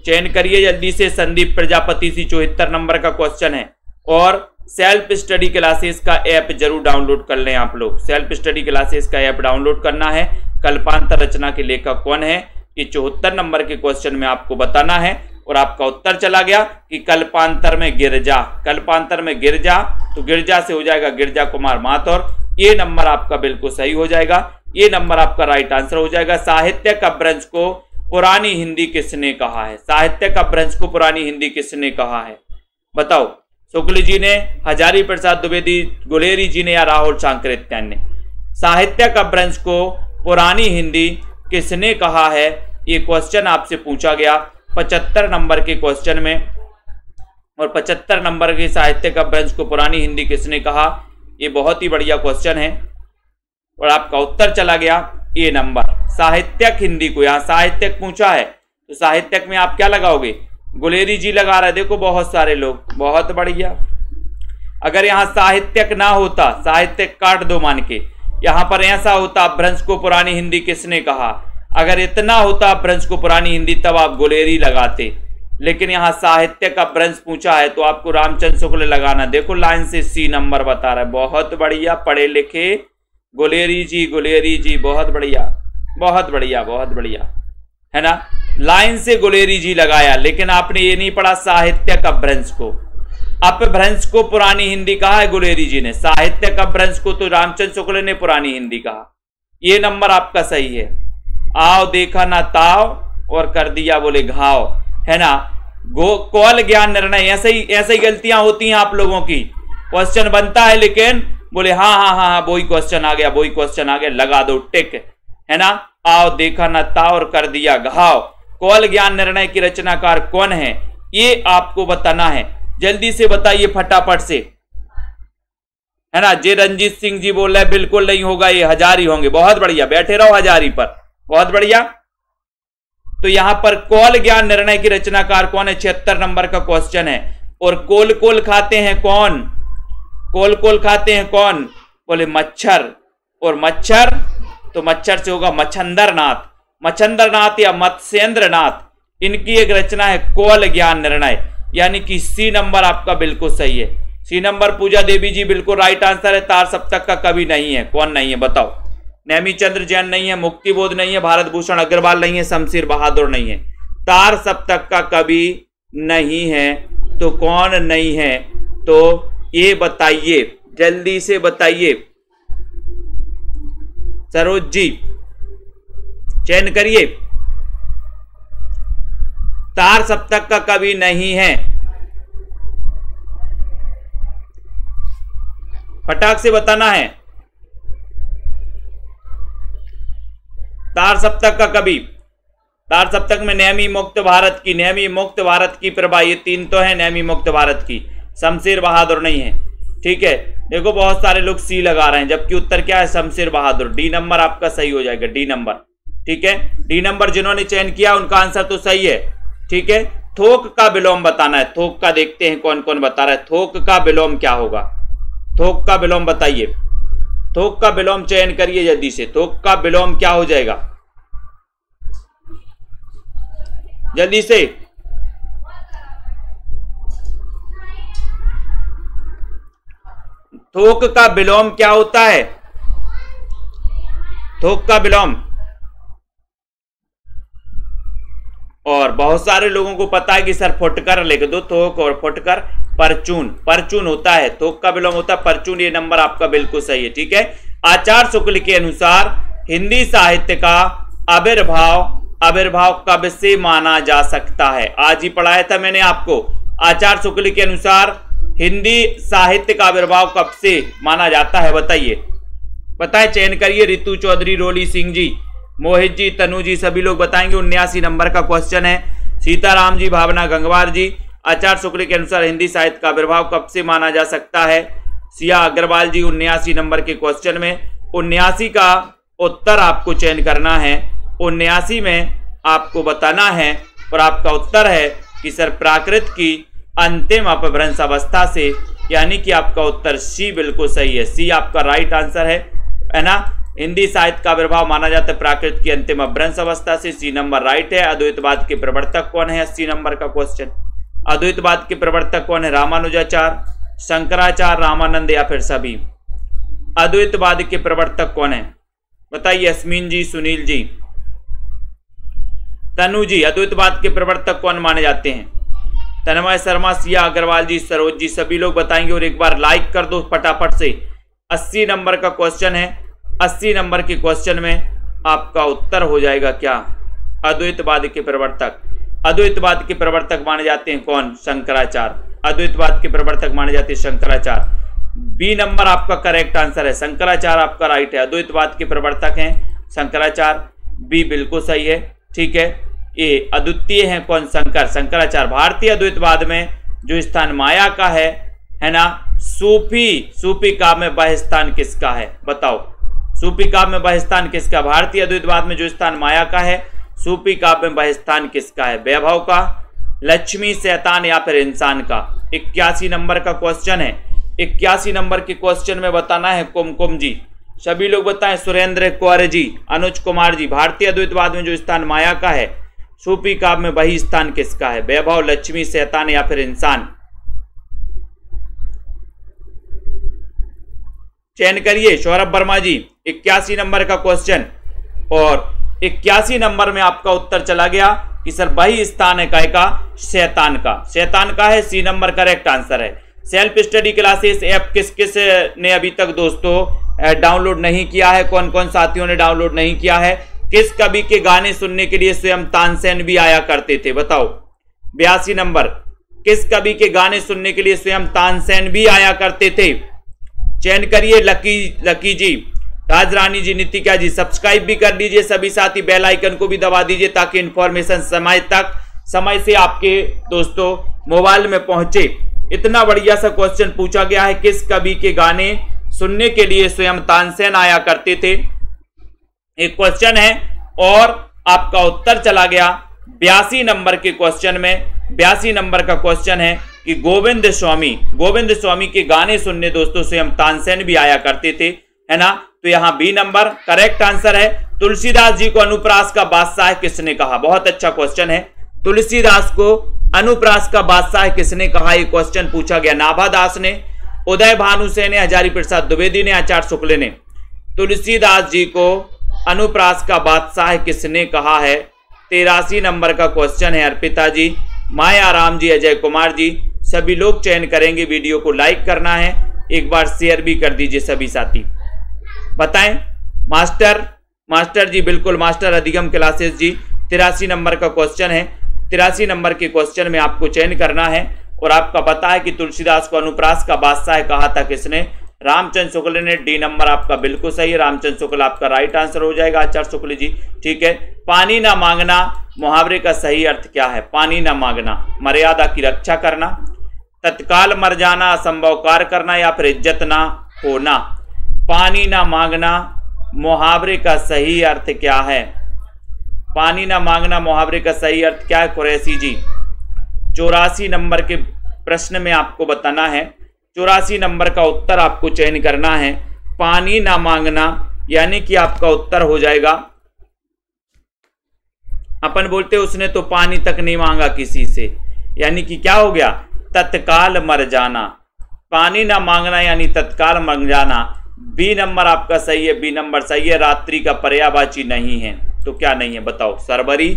चयन करिए जल्दी से। संदीप प्रजापति सी 74 नंबर का क्वेश्चन है। और सेल्फ स्टडी क्लासेस का ऐप जरूर डाउनलोड कर लें आप लोग। सेल्फ स्टडी क्लासेस का ऐप डाउनलोड करना है। कल्पांतर रचना के लेखक कौन है ये 74 नंबर के क्वेश्चन में आपको बताना है। और आपका उत्तर चला गया कि कल्पांतर में गिरजा। कल्पांतर में गिरजा, तो गिरजा से हो जाएगा गिरजा कुमार माथुर। ये नंबर आपका बिल्कुल सही हो जाएगा, ये नंबर आपका राइट आंसर हो जाएगा। साहित्यिक अपभ्रंश को पुरानी हिंदी किसने कहा है? साहित्यिक अपभ्रंश को पुरानी हिंदी किसने कहा है? बताओ। शुक्ल जी ने, हजारी प्रसाद द्विवेदी, गुलेरी जी ने या राहुल सांकृत्यायन ने? साहित्यिक अपभ्रंश को पुरानी हिंदी किसने कहा है? ये क्वेश्चन आपसे पूछा गया 75 नंबर के क्वेश्चन में। और 75 नंबर के साहित्यिक अपभ्रंश को पुरानी हिंदी किसने कहा? ये बहुत ही बढ़िया क्वेश्चन है। और आपका उत्तर चला गया ए नंबर साहित्यिक हिंदी को। यहाँ साहित्यिक पूछा है तो साहित्यिक में आप क्या लगाओगे? गुलेरी जी लगा रहे, देखो बहुत सारे लोग, बहुत बढ़िया। अगर यहाँ साहित्यिक ना होता, साहित्यिक काट दो मान के, यहाँ पर ऐसा होता अपभ्रंश को पुरानी हिंदी किसने कहा, अगर इतना होता अपभ्रंश को पुरानी हिंदी तब आप गुलेरी लगाते। लेकिन यहाँ साहित्यिक अपभ्रंश पूछा है तो आपको रामचंद्र शुक्ल लगाना। देखो लाइन से सी नंबर बता रहा है, बहुत बढ़िया, पढ़े लिखे गुलेरी जी, बहुत बढ़िया, बहुत बढ़िया, बहुत बढ़िया, है ना। लाइन से गुलेरी जी लगाया, लेकिन आपने ये नहीं पढ़ा साहित्यिक अपभ्रंश को। अपभ्रंश को पुरानी हिंदी कहा है गुलेरी जी ने, साहित्यिक अपभ्रंश को तो रामचंद्र शुक्ल ने पुरानी हिंदी कहा। ये नंबर आपका सही है। आओ देखा ना ताव और कर दिया बोले घाव, है ना। कौल ज्ञान निर्णय, ऐसे ही गलतियां होती हैं आप लोगों की। क्वेश्चन बनता है लेकिन बोले हाँ, वही क्वेश्चन आ गया, वही क्वेश्चन आ गया, लगा दो टिक, है ना। आओ देखा ना ताव और कर दिया घाव। कौल ज्ञान निर्णय की रचनाकार कौन है ये आपको बताना है। जल्दी से बताइए फटाफट से, है ना। जे रंजीत सिंह जी बोल रहे बिल्कुल नहीं होगा, ये हजारी होंगे। बहुत बढ़िया, बैठे रहो हजारी पर, बहुत बढ़िया। तो यहां पर कौल ज्ञान निर्णय की रचनाकार कौन है? 76 नंबर का क्वेश्चन है। और कोल खाते हैं कौन? कोल खाते हैं कौन? बोले मच्छर। और मच्छर तो मच्छर से होगा मच्छंदरनाथ या मत्स्येंद्रनाथ। इनकी एक रचना है कौल ज्ञान निर्णय, यानी कि सी नंबर आपका बिल्कुल सही है। सी नंबर पूजा देवी जी बिल्कुल राइट आंसर है। तार सप्तक का कवि नहीं है, कौन नहीं है बताओ? नेमी चंद्र जैन नहीं है, मुक्तिबोध नहीं है, भारत भूषण अग्रवाल नहीं है, शमशेर बहादुर नहीं है। तार सप्तक का कवि नहीं है तो कौन नहीं है? तो ये बताइए, जल्दी से बताइए। सरोज जी चयन करिए। तार सप्तक का कवि नहीं है, फटाक से बताना है। तार सप्तक का कवि, तार सप्तक में नेमी मुक्त भारत की प्रभा, ये तीन तो है नेमी मुक्त भारत की। शमशेर बहादुर नहीं है, ठीक है। देखो बहुत सारे लोग सी लगा रहे हैं, जबकि उत्तर क्या है? शमशेर बहादुर। डी नंबर आपका सही हो जाएगा, डी नंबर। ठीक है, डी नंबर जिन्होंने चयन किया उनका आंसर तो सही है। ठीक है, थोक का विलोम बताना है। थोक का देखते हैं कौन कौन बता रहा है। थोक का विलोम क्या होगा? थोक का विलोम बताइए। थोक का विलोम चयन करिए जल्दी से। थोक का विलोम क्या हो जाएगा? जल्दी से। थोक का विलोम क्या होता है? थोक का विलोम, और बहुत सारे लोगों को पता है कि सर फुटकर लिख दो। थोक और फुटकर परचून, परचून होता है। थोक का विलोम होता है परचून। ये नंबर आपका बिल्कुल सही है। ठीक है, आचार्य शुक्ल के अनुसार हिंदी साहित्य का आविर्भाव कब से माना जा सकता है? आज ही पढ़ाया था मैंने आपको। आचार्य शुक्ल के अनुसार हिंदी साहित्य का आविर्भाव कब से माना जाता है? बताइए, बताएं, चयन करिए। रितु चौधरी, रोली सिंह जी, मोहित जी, तनु जी, सभी लोग बताएंगे। 79 नंबर का क्वेश्चन है। सीताराम जी, भावना गंगवार जी, आचार्य शुक्ल के अनुसार हिंदी साहित्य का आविर्भाव कब से माना जा सकता है? सिया अग्रवाल जी, 79 नंबर के क्वेश्चन में 79 का उत्तर आपको चयन करना है। 79 में आपको बताना है और आपका उत्तर है कि सर प्राकृत की अंतिम अपभ्रंश अवस्था से, यानी कि आपका उत्तर सी बिल्कुल सही है। सी आपका राइट आंसर है ना। हिंदी साहित्य का आविर्भाव माना जाता है प्राकृत की अंतिम अपभ्रंश अवस्था से। सी नंबर राइट है। अद्वैतवाद के प्रवर्तक कौन है? 80 नंबर का क्वेश्चन। अद्वैतवाद के प्रवर्तक कौन है? रामानुजाचार्य, शंकराचार्य, रामानंद या फिर सभी? अद्वैतवाद के प्रवर्तक कौन है? बताइए। यस्मीन जी, सुनील जी, तनु जी, अद्वैतवाद के प्रवर्तक कौन माने जाते हैं? तन्मय शर्मा, सिया अग्रवाल जी, सरोज जी, सभी लोग बताएंगे। और एक बार लाइक कर दो फटाफट से। 80 नंबर का क्वेश्चन है। 80 नंबर के क्वेश्चन में आपका उत्तर हो जाएगा क्या? अद्वैतवाद के प्रवर्तक। अद्वैतवाद के प्रवर्तक माने जाते हैं कौन? शंकराचार्य। अद्वैतवाद के प्रवर्तक माने जाते हैं शंकराचार्य। बी नंबर आपका करेक्ट आंसर है। शंकराचार्य आपका राइट है। अद्वैतवाद के प्रवर्तक हैं शंकराचार्य। बी बिल्कुल सही है। ठीक है, ये अद्वितीय है कौन? शंकराचार्य। भारतीय अद्वैतवाद में जो स्थान माया का है ना, सूफी काव्य में वह स्थान किसका है? बताओ, सूफी काव्य में वह स्थान किसका? भारतीय अद्वैतवाद में जो स्थान माया का है, सूफी काव्य में वह स्थान किसका है? वैभव का, लक्ष्मी, शैतान या फिर इंसान का? 81 नंबर का क्वेश्चन है। 81 नंबर के क्वेश्चन में बताना है कुमकुम जी, सभी लोग बताएं। सुरेंद्र कौर जी, अनुज कुमार जी, भारतीय अद्वैतवाद में जो स्थान माया का है, सूफी काव्य में वही स्थान किसका है? वैभव, लक्ष्मी, शैतान या फिर इंसान? चयन करिए। सौरभ वर्मा जी, 81 नंबर का क्वेश्चन, और 81 नंबर में आपका उत्तर चला गया कि सर वही स्थान है काय का? शैतान का। शैतान का है। सी नंबर करेक्ट आंसर है। सेल्फ स्टडी क्लासेस ऐप किस किस ने अभी तक दोस्तों डाउनलोड नहीं किया है? कौन कौन साथियों ने डाउनलोड नहीं किया है? किस कवि के गाने सुनने के लिए स्वयं तानसेन भी आया करते थे? बताओ। 82 नंबर, किस कवि के गाने सुनने के लिए स्वयं तानसेन भी आया करते थे? चयन करिए। लकी जी, राजरानी जी, नितिका जी, सब्सक्राइब भी कर लीजिए सभी साथी। बेल आइकन को भी दबा दीजिए ताकि इंफॉर्मेशन समय से आपके दोस्तों मोबाइल में पहुंचे। इतना बढ़िया सा क्वेश्चन पूछा गया है, किस कवि के गाने सुनने के लिए स्वयं तानसेन आया करते थे? एक क्वेश्चन है और आपका उत्तर चला गया 82 नंबर के क्वेश्चन में। 82 नंबर का क्वेश्चन है कि गोविंद स्वामी के गाने सुनने दोस्तों स्वयं तानसेन भी आया करते थे, है ना। तो यहाँ बी नंबर करेक्ट आंसर है। तुलसीदास जी को अनुप्रास का बादशाह किसने कहा? बहुत अच्छा क्वेश्चन है। तुलसीदास को अनुप्रास का बादशाह किसने कहा? ये क्वेश्चन पूछा गया। नाभादास ने, उदय भानु सेन ने, हजारी प्रसाद द्विवेदी ने, आचार्य शुक्ल ने। तुलसीदास जी को अनुप्रास का बादशाह किसने कहा है? 83 नंबर का क्वेश्चन है। अर्पिता जी, माया राम जी, अजय कुमार जी, सभी लोग चयन करेंगे। वीडियो को लाइक करना है, एक बार शेयर भी कर दीजिए सभी साथी। बताएं। मास्टर जी, बिल्कुल मास्टर अधिगम क्लासेस जी, 83 नंबर का क्वेश्चन है। 83 नंबर के क्वेश्चन में आपको चयन करना है और आपका पता है कि तुलसीदास को अनुप्रास का बादशाह कहा था किसने? रामचंद्र शुक्ल ने। डी नंबर आपका बिल्कुल सही है। रामचंद्र शुक्ल आपका राइट आंसर हो जाएगा। आचार्य शुक्ल जी, ठीक है। पानी ना मांगना मुहावरे का सही अर्थ क्या है? पानी ना मांगना, मर्यादा की रक्षा करना, तत्काल मर जाना, असंभव कार्य करना या फिर इज्जत ना होना। पानी ना मांगना मुहावरे का सही अर्थ क्या है? पानी ना मांगना मुहावरे का सही अर्थ क्या है कुरैशी जी? 84 नंबर के प्रश्न में आपको बताना है, 84 नंबर का उत्तर आपको चयन करना है। पानी ना मांगना यानी कि आपका उत्तर हो जाएगा, अपन बोलते उसने तो पानी तक नहीं मांगा किसी से, यानी कि क्या हो गया? तत्काल मर जाना। पानी ना मांगना यानी तत्काल मर जाना। बी नंबर आपका सही है, बी नंबर सही है। रात्रि का पर्यायवाची नहीं है, तो क्या नहीं है बताओ? सरबरी,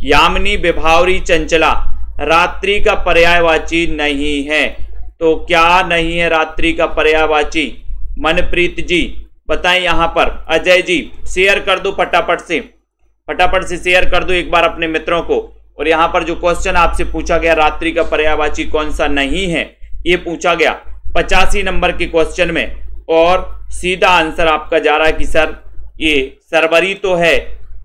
यामिनी, विभावरी, चंचला रात्रि का पर्यायवाची नहीं है, तो क्या नहीं है रात्रि का पर्यायवाची? मनप्रीत जी बताएं यहां पर। अजय जी शेयर कर दो फटाफट से शेयर कर दो एक बार अपने मित्रों को। और यहां पर जो क्वेश्चन आपसे पूछा गया रात्रि का पर्यायवाची कौन सा नहीं है, ये पूछा गया 85 नंबर के क्वेश्चन में, और सीधा आंसर आपका जा रहा है कि सर ये सरबरी तो है,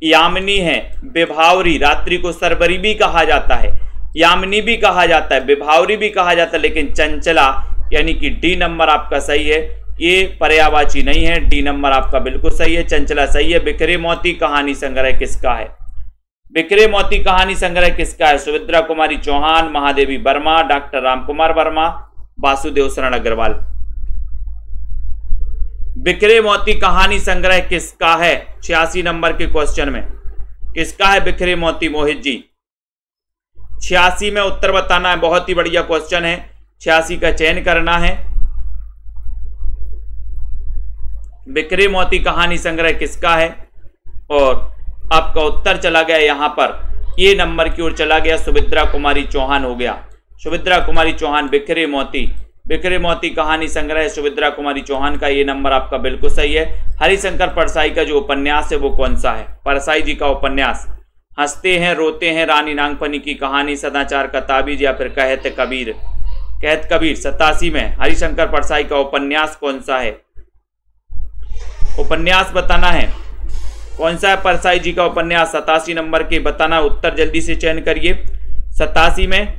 यामिनी है, विभावरी, रात्रि को सरबरी भी कहा जाता है, यामिनी भी कहा जाता है, विभावरी भी कहा जाता है, लेकिन चंचला यानी कि डी नंबर आपका सही है, ये पर्यायवाची नहीं है। डी नंबर आपका बिल्कुल सही है, चंचला सही है। बिखरे मोती कहानी संग्रह किसका है? बिखरे मोती कहानी संग्रह किसका है? सुभद्रा कुमारी चौहान, महादेवी वर्मा, डॉक्टर रामकुमार वर्मा, वासुदेव शरण अग्रवाल। बिखरे मोती कहानी संग्रह किसका है? 86 नंबर के क्वेश्चन में किसका है बिखरे मोती? मोहित जी 86 में उत्तर बताना है, बहुत ही बढ़िया क्वेश्चन है, 86 का चयन करना है। बिखरे मोती कहानी संग्रह किसका है? और आपका उत्तर चला गया यहां पर ए नंबर की ओर चला गया, सुभद्रा कुमारी चौहान हो गया। सुभद्रा कुमारी चौहान, बिखरे मोती कहानी संग्रह सुभद्रा कुमारी चौहान का, ये नंबर आपका बिल्कुल सही है। हरिशंकर परसाई का जो उपन्यास है वो कौन सा है? परसाई जी का उपन्यास हंसते हैं रोते हैं, रानी नागफनी की कहानी, सदाचार का ताबीज, या फिर कहत कबीर। 87 में हरिशंकर परसाई का उपन्यास कौन सा है? उपन्यास बताना है कौन सा है परसाई जी का उपन्यास? 87 नंबर के बताना, उत्तर जल्दी से चयन करिए। 87 में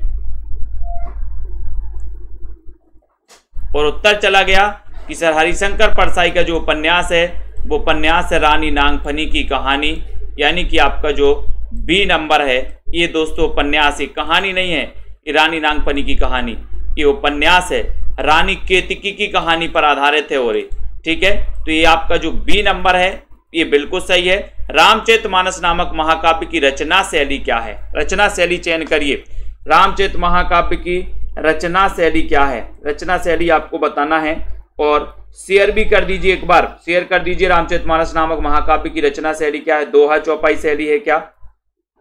और उत्तर चला गया कि सर हरिशंकर परसाई का जो उपन्यास है वो उपन्यास है रानी नागफनी की कहानी, यानी कि आपका जो बी नंबर है ये दोस्तों उपन्यास है, कहानी नहीं है ये रानी नागफनी की कहानी, ये उपन्यास है, रानी केतकी की कहानी पर आधारित है। और ठीक है, तो ये आपका जो बी नंबर है ये बिल्कुल सही है। रामचरितमानस नामक महाकाव्य की रचना शैली क्या है? रचना शैली चयन करिए। रामचरित महाकाव्य की रचना शैली क्या है? रचना शैली आपको बताना है, और शेयर भी कर दीजिए, एक बार शेयर कर दीजिए। रामचरितमानस नामक महाकाव्य की रचना शैली क्या है? दोहा चौपाई शैली है क्या?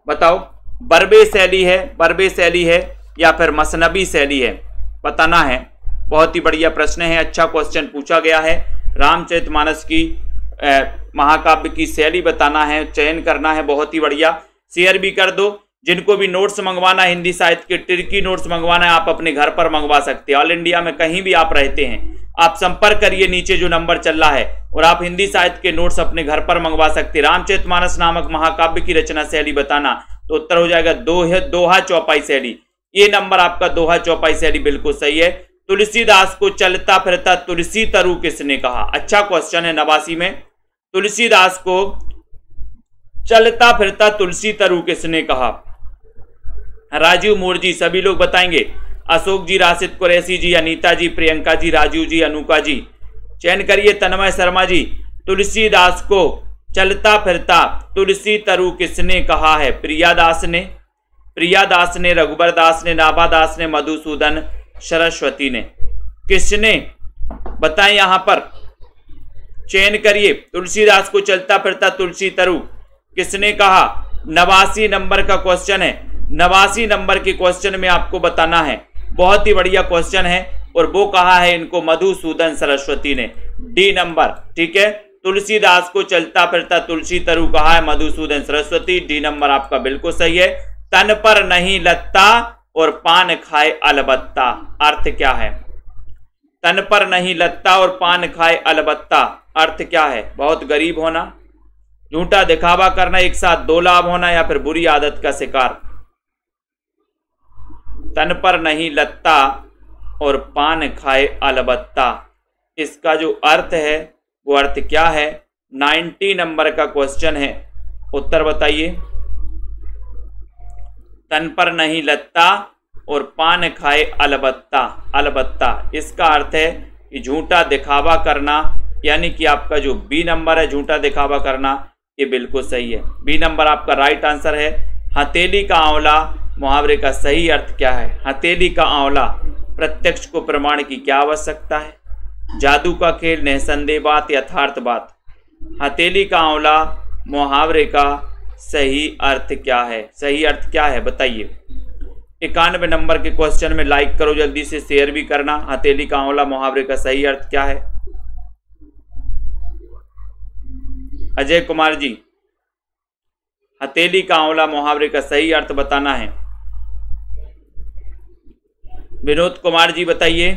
बताओ। बरबे शैली है या फिर मसनबी शैली है? बताना है। बहुत ही बढ़िया प्रश्न है, अच्छा क्वेश्चन पूछा गया है। रामचरितमानस की महाकाव्य की शैली बताना है, चयन करना है, बहुत ही बढ़िया। शेयर भी कर दो। जिनको भी नोट्स मंगवाना है, हिंदी साहित्य के टिर्की नोट्स मंगवाना है, आप अपने घर पर मंगवा सकते हैं। ऑल इंडिया में कहीं भी आप रहते हैं, आप संपर्क करिए, नीचे जो नंबर चल रहा है, और आप हिंदी साहित्य के नोट्स अपने घर पर मंगवा सकते हैं। रामचरितमानस नामक महाकाव्य की रचना शैली बताना, तो उत्तर हो जाएगा दोहा चौपाई शैली। ये नंबर आपका दोहा चौपाई शैली बिल्कुल सही है। तुलसीदास को चलता फिरता तुलसी तरु किसने कहा? अच्छा क्वेश्चन है। 89 में तुलसीदास को चलता फिरता तुलसी तरु किसने कहा? राजीव मूर्जी, सभी लोग बताएंगे। अशोक जी, राशिद कुरैशी जी, अनीता जी, प्रियंका जी, राजू जी, अनुका जी, चयन करिए। तन्मय शर्मा जी, तुलसीदास को चलता फिरता तुलसी तरु किसने कहा है? प्रिया दास ने, रघुबर दास ने, नाभा दास ने, मधुसूदन सरस्वती ने। किसने? बताएं यहां पर, चयन करिए। तुलसीदास को चलता फिरता तुलसी तरु किसने कहा? 89 नंबर का क्वेश्चन है। 89 नंबर के क्वेश्चन में आपको बताना है, बहुत ही बढ़िया क्वेश्चन है, और वो कहा है इनको मधुसूदन सरस्वती ने। डी नंबर, ठीक है। तुलसीदास को चलता फिरता तुलसी तरु कहा है मधुसूदन सरस्वती। डी नंबर आपका बिल्कुल सही है। तन पर नहीं लत्ता और पान खाए अलबत्ता, अर्थ क्या है? तन पर नहीं लत्ता और पान खाए अलबत्ता, अर्थ क्या है? बहुत गरीब होना, झूठा दिखावा करना, एक साथ दो लाभ होना, या फिर बुरी आदत का शिकार। तन पर नहीं लत्ता और पान खाए अलबत्ता, इसका जो अर्थ है वो अर्थ क्या है? 90 नंबर का क्वेश्चन है, उत्तर बताइए। तन पर नहीं लत्ता और पान खाए अलबत्ता। अलबत्ता इसका अर्थ है कि झूठा दिखावा करना, यानी कि आपका जो बी नंबर है झूठा दिखावा करना, ये बिल्कुल सही है। बी नंबर आपका राइट आंसर है। हथेली का आंवला मुहावरे का सही अर्थ क्या है? हथेली का आंवला, प्रत्यक्ष को प्रमाण की क्या आवश्यकता है? जादू का खेल, निसंदेह बात, यथार्थ बात। हथेली का आंवला मुहावरे का सही अर्थ क्या है? सही अर्थ क्या है बताइए। 91 नंबर के क्वेश्चन में लाइक करो जल्दी से, शेयर भी करना। हथेली का आंवला मुहावरे का सही अर्थ क्या है? अजय कुमार जी, हथेली का आंवला मुहावरे का सही अर्थ बताना है। विनोद कुमार जी बताइए।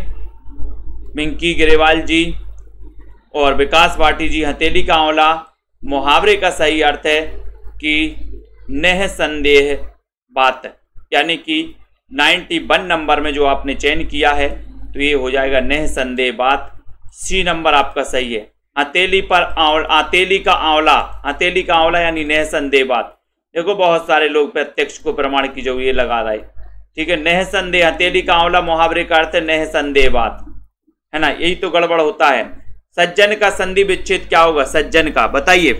मिंकी ग्रेवाल जी और विकास भाटी जी, हथेली का आंवला मुहावरे का सही अर्थ है कि निसंदेह बात, यानी कि 91 नंबर में जो आपने चयन किया है तो ये हो जाएगा निसंदेह बात। सी नंबर आपका सही है। हथेली पर हथेली का आंवला, हथेली का आंवला यानी निसंदेह बात। देखो बहुत सारे लोग प्रत्यक्ष को प्रमाण की जो ये लगा रहे, ठीक है। निसंदेह, हथेली का आंवला मुहावरे का अर्थ है निसंदेह बात, है ना। यही तो गड़बड़ होता है। सज्जन का संधि विच्छेद क्या होगा? सज्जन का बताइए।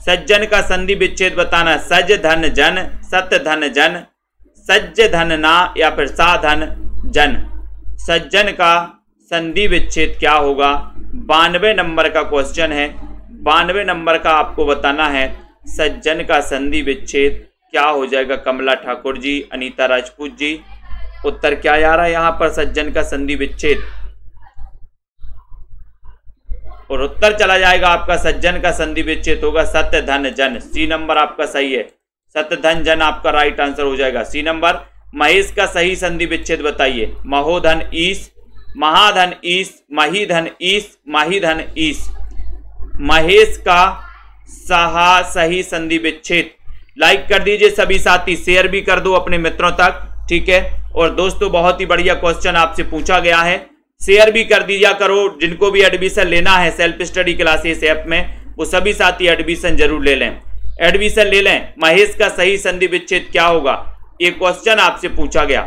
सज्जन का संधि विच्छेद बताना। सज धन जन, सत धन जन, सज्ज धन ना, या फिर सा धन जन। सज्जन का संधि विच्छेद क्या होगा? 92 नंबर का क्वेश्चन है। 92 नंबर का आपको बताना है सज्जन का संधि विच्छेद क्या हो जाएगा। कमला ठाकुर जी, अनीता राजपूत जी, उत्तर क्या आ रहा है यहाँ पर? सज्जन का संधि विच्छेद, और उत्तर चला जाएगा आपका सज्जन का संधि विच्छेद होगा सत्य धन जन। सी नंबर आपका सही है। सत्य धन जन आपका राइट आंसर हो जाएगा। सी नंबर। महेश का सही संधि विच्छेद बताइए। महोधन ईस, महाधन ईस, महीधन ईस, माहीधन ईस। महेश का सही संधि विच्छेद। लाइक कर दीजिए सभी साथी, शेयर भी कर दो अपने मित्रों तक, ठीक है। और दोस्तों बहुत ही बढ़िया क्वेश्चन आपसे पूछा गया है, शेयर भी कर दिया करो। जिनको भी एडमिशन लेना है सेल्फ स्टडी क्लासेस ऐप में, वो सभी साथी एडमिशन जरूर ले लें, एडमिशन ले लें। महेश का सही संधि विच्छेद क्या होगा? ये क्वेश्चन आपसे पूछा गया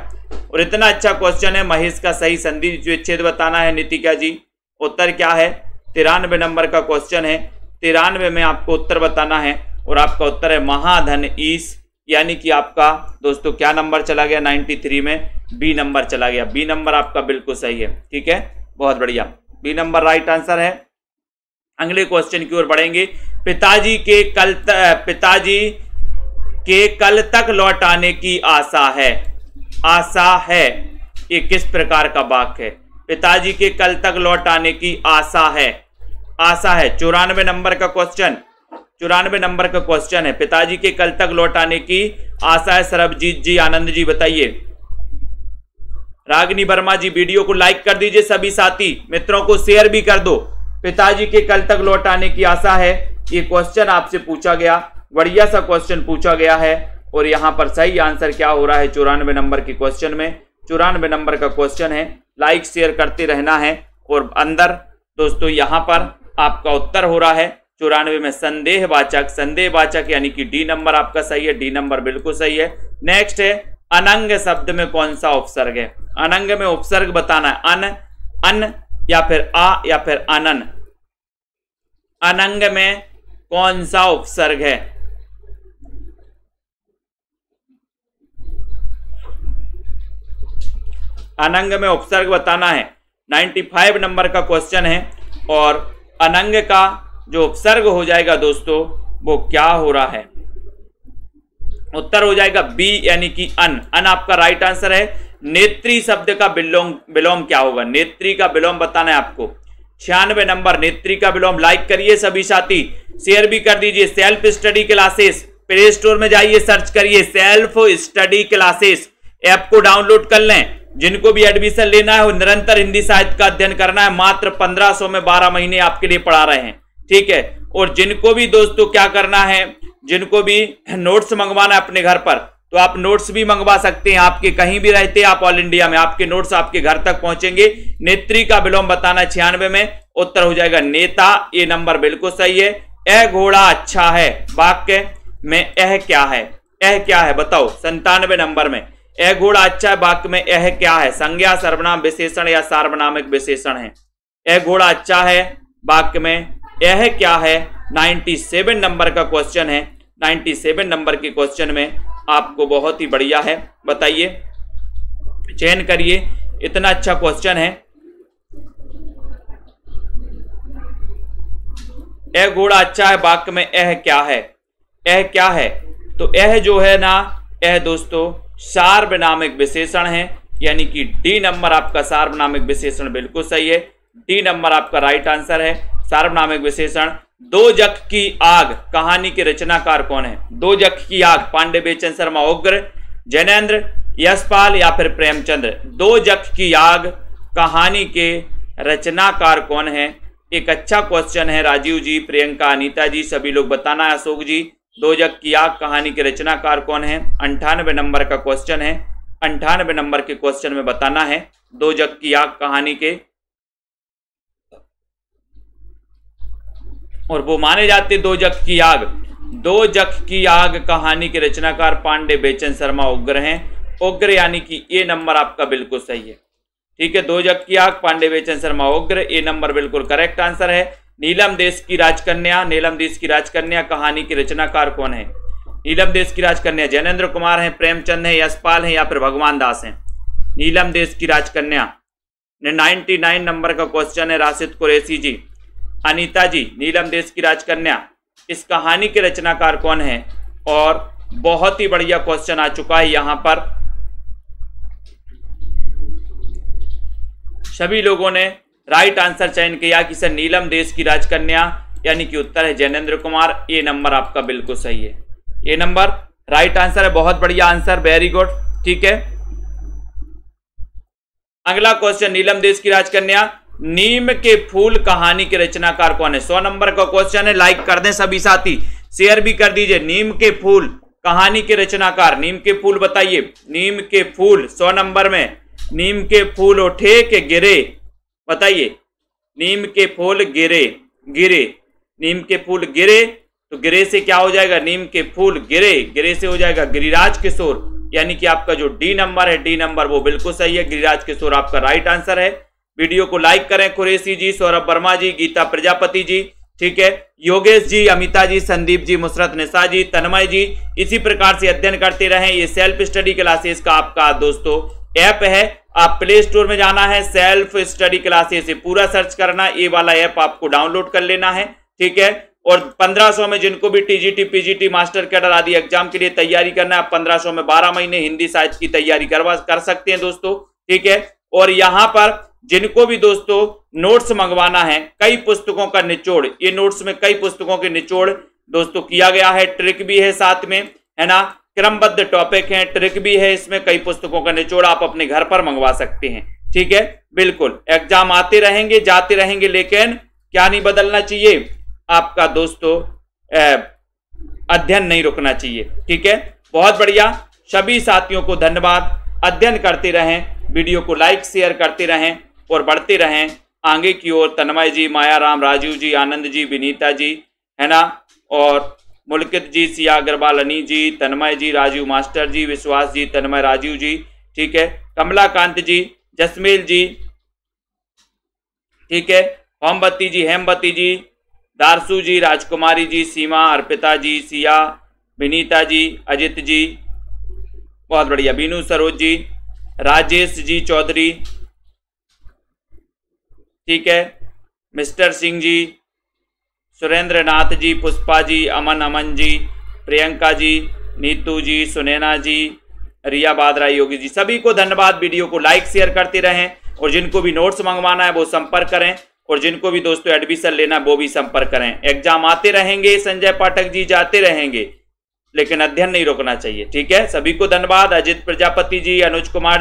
और इतना अच्छा क्वेश्चन है। महेश का सही संधि विच्छेद बताना है नितिका जी। उत्तर क्या है? 93 नंबर का क्वेश्चन है। 93 में आपको उत्तर बताना है और आपका उत्तर है महाधन ईस, यानी कि आपका दोस्तों क्या नंबर चला गया? 93 में बी नंबर चला गया। बी नंबर आपका बिल्कुल सही है, ठीक है, बहुत बढ़िया। बी नंबर राइट आंसर है। अगले क्वेश्चन की ओर बढ़ेंगे। पिताजी के कल तक लौट आने की आशा है। आशा है, ये किस प्रकार का वाक्य है? पिताजी के कल तक लौट आने की आशा है। आशा है 94 नंबर का क्वेश्चन। 94 नंबर का क्वेश्चन है। पिताजी के कल तक लौट आने की आशा है। सरबजीत जी, आनंद जी बताइए। रागिनी वर्मा जी, वीडियो को लाइक कर दीजिए सभी साथी, मित्रों को शेयर भी कर दो। पिताजी के कल तक लौट आने की आशा है, ये क्वेश्चन आपसे पूछा गया, बढ़िया सा क्वेश्चन पूछा गया है। और यहां पर सही आंसर क्या हो रहा है 94 नंबर के क्वेश्चन में? 94 नंबर का क्वेश्चन है। लाइक शेयर करते रहना है। और अंदर दोस्तों यहां पर आपका उत्तर हो रहा है 94 में संदेहवाचक। संदेहवाचक यानी कि डी नंबर आपका सही है। डी नंबर बिल्कुल सही है। नेक्स्ट है अनंग शब्द में कौन सा उपसर्ग है? अनंग में उपसर्ग बताना है। अन, अन, या फिर आ, या फिर अनन। अनंग में कौन सा उपसर्ग है? अनंग में उपसर्ग बताना है। 95 नंबर का क्वेश्चन है। और अनंग का जो उपसर्ग हो जाएगा दोस्तों वो क्या हो रहा है? उत्तर हो जाएगा बी, यानी कि अन। अन आपका राइट आंसर है। नेत्री शब्द का विलोम क्या होगा? नेत्री का विलोम बताना है आपको। 96 नंबर नेत्री का विलोम। लाइक करिए सभी साथी, शेयर भी कर दीजिए। Self study classes, play store में जाइए, सर्च करिए सेल्फ स्टडी क्लासेस, ऐप को डाउनलोड कर लें। जिनको भी एडमिशन लेना है, निरंतर हिंदी साहित्य का अध्ययन करना है, मात्र 1500 में 12 महीने आपके लिए पढ़ा रहे हैं, ठीक है। और जिनको भी दोस्तों क्या करना है, जिनको भी नोट्स मंगवाना है अपने घर पर, तो आप नोट्स भी मंगवा सकते हैं। आपके कहीं भी रहते हैं आप ऑल इंडिया में, आपके नोट्स आपके घर तक पहुंचेंगे। नेत्री का विलोम बताना 96 में। उत्तर हो जाएगा नेता, ये नंबर बिल्कुल सही है। ए घोड़ा अच्छा है, वाक्य में एह क्या है? यह क्या है बताओ 97 नंबर में। यह घोड़ा अच्छा है वाक्य में यह क्या है? संज्ञा, सर्वनाम, विशेषण या सार्वनामिक विशेषण है? यह घोड़ा अच्छा है वाक्य में यह क्या है? 97 नंबर का क्वेश्चन है। 97 नंबर के क्वेश्चन में आपको बहुत ही बढ़िया है, बताइए, चयन करिए, इतना अच्छा क्वेश्चन है। यह घोड़ा अच्छा है वाक्य में यह क्या है? यह क्या है? तो यह जो है ना, यह दोस्तों सार्वनामिक विशेषण है, यानी कि डी नंबर आपका सार्वनामिक विशेषण बिल्कुल सही है। डी नंबर आपका राइट आंसर है, सार्वनामिक विशेषण। दो जख की आग कहानी के रचनाकार कौन है? दो जख की आग, पांडे, बेचन शर्मा, उग्र, जैनेन्द्र, यशपाल या फिर प्रेमचंद्र। दो जख की आग कहानी के रचनाकार कौन है? एक अच्छा क्वेश्चन है। राजीव जी, प्रियंका, अनीता जी, सभी लोग बताना है। अशोक जी, दो जख की आग कहानी के रचनाकार कौन है? 98 नंबर का क्वेश्चन है। 98 नंबर के क्वेश्चन में बताना है दो जख की आग कहानी के, और वो माने जाते दो जख की आग। दो जख की आग कहानी के रचनाकार पांडे, बेचन शर्मा, उग्र हैं। उग्र यानी कि ए नंबर आपका बिल्कुल सही है। ठीक है, दो जख की आग, पांडे, बेचन शर्मा, उग्र, ए नंबर बिल्कुल करेक्ट आंसर है। नीलम देश की राजकन्या, नीलम देश की राजकन्या कहानी के रचनाकार कौन है? नीलम देश की राजकन्या जैनेन्द्र कुमार है, प्रेमचंद है, यशपाल है या फिर भगवान दास है? नीलम देश की राजकन्या 99 नंबर का क्वेश्चन है। राशिद कुरैशी जी, अनीता जी, नीलम देश की राजकन्या, इस कहानी के रचनाकार कौन है? और बहुत ही बढ़िया क्वेश्चन आ चुका है यहां पर। सभी लोगों ने राइट आंसर चयन किया कि सर नीलम देश की राजकन्या, यानी कि उत्तर है जैनेन्द्र कुमार। ए नंबर आपका बिल्कुल सही है। ए नंबर राइट आंसर है, बहुत बढ़िया आंसर, वेरी गुड। ठीक है, अगला क्वेश्चन, नीलम देश की राजकन्या, नीम के फूल कहानी के रचनाकार कौन है? 100 नंबर का क्वेश्चन है। लाइक कर दें सभी साथी, शेयर भी कर दीजिए। नीम के फूल कहानी के रचनाकार, नीम के फूल बताइए। नीम के फूल 100 नंबर में, नीम के फूल उठे के गिरे, बताइए। नीम के फूल गिरे, गिरे, नीम के फूल गिरे, तो गिरे से क्या हो जाएगा? नीम के फूल गिरे, गिरे से हो जाएगा गिरिराज किशोर, यानी कि आपका जो डी नंबर है, डी नंबर वो बिल्कुल सही है। गिरिराज किशोर आपका राइट आंसर है। वीडियो को लाइक करें। कुरैशी जी, सौरभ वर्मा जी, गीता प्रजापति जी, ठीक है, योगेश जी, अमिता जी, संदीप जी, मुसरत निशा जी, तन्मय जी, इसी प्रकार से अध्ययन करते रहें। ये सेल्फ स्टडी क्लासेस का आपका दोस्तों ऐप है। आप प्ले स्टोर में जाना है, सेल्फ स्टडी क्लासेस से पूरा सर्च करना, ये वाला ऐप आपको डाउनलोड कर लेना है। ठीक है, और 1500 में जिनको भी टीजीटी, पीजीटी, मास्टर कैडर आदि एग्जाम के लिए तैयारी करना है, आप 1500 में 12 महीने हिंदी साहित्य की तैयारी कर सकते हैं दोस्तों। ठीक है, और यहां पर जिनको भी दोस्तों नोट्स मंगवाना है, कई पुस्तकों का निचोड़, ये नोट्स में कई पुस्तकों के निचोड़ दोस्तों किया गया है, ट्रिक भी है साथ में, है ना, क्रमबद्ध टॉपिक है, ट्रिक भी है इसमें, कई पुस्तकों का निचोड़ आप अपने घर पर मंगवा सकते हैं। ठीक है, बिल्कुल, एग्जाम आते रहेंगे, जाते रहेंगे, लेकिन क्या नहीं बदलना चाहिए आपका दोस्तों, अध्ययन नहीं रुकना चाहिए। ठीक है, बहुत बढ़िया, सभी साथियों को धन्यवाद। अध्ययन करते रहें, वीडियो को लाइक शेयर करते रहें और बढ़ते रहें आगे की ओर। तन्मय जी, मायाराम, राजीव जी, आनंद जी, विनीता जी, है ना, और मुल्कित जी, सिया अग्रवाल, अनी जी, तन्मय जी, राजीव मास्टर जी, विश्वास जी, तन्मय, राजीव जी, ठीक है, कमलाकांत जी, जसमेल जी, ठीक है, होमबती जी, हेमबती जी, दारसू जी, राजकुमारी जी, सीमा, अर्पिता जी, सिया, विनीता जी, अजित जी, बहुत बढ़िया, बीनू सरोज जी, राजेश जी चौधरी, ठीक है, मिस्टर सिंह जी, सुरेंद्र नाथ जी, पुष्पा जी, अमन जी, प्रियंका जी, नीतू जी, सुनैना जी, रिया बादरा, योगी जी, सभी को धन्यवाद। वीडियो को लाइक शेयर करते रहें, और जिनको भी नोट्स मंगवाना है वो संपर्क करें, और जिनको भी दोस्तों एडमिशन लेना है वो भी संपर्क करें। एग्जाम आते रहेंगे, संजय पाठक जी, जाते रहेंगे, लेकिन अध्ययन नहीं रोकना चाहिए। ठीक है, सभी को धन्यवाद। अजित प्रजापति जी, अनुज कुमार